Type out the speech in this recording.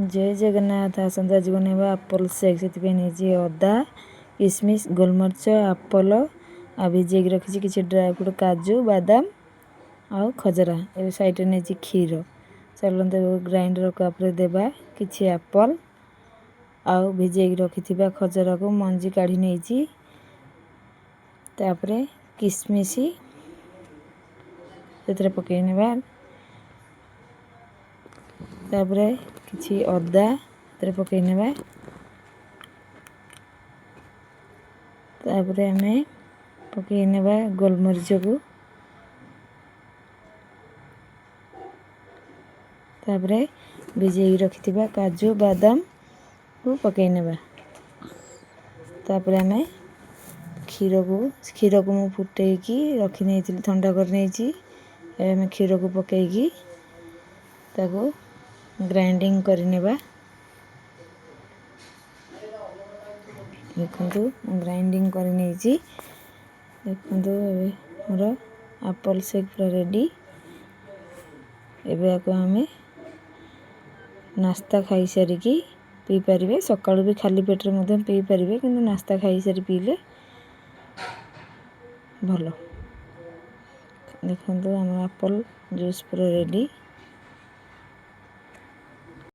जय जगन्नाथ। आसंता आज बनवा आप्पल सेक से अदा किसमिश गोलमरीच आप्पल आ भिजे रखी किसी ड्राई फ्रूट काजू बादाम आ खजरा ए साइड नहीं क्षीर चलते ग्राइंडर कप देवा किसी आप्पल आउ भिजे रखी खजरा को मंजी काढ़ी नहीं तापर किसमिश से पकई नेबा तापर किसी अदा से पकई नेबा तापर आमे पकई नेबा गोलमरीच को तापर भिजे रखी काजू बादाम को पकई नेबा तापर आमे क्षीर को मु फुटेकी रखी नहीं ठंडा कर नहीं आमे क्षीर को पकईकी ताको ग्राइंडिंग करनेबा देखो ग्राइंडिंग कर नहीं देखो मोर आप्पल शेक पूरा रेडी एबे को आमे नाश्ता खाई सारिकी पी पारिबे सकाळु भी खाली पेट रे मधे पी पारिबे किंतु नाश्ता खाई सारी पीले भलो देखो हम आप्पल जूस पूरा रेडी।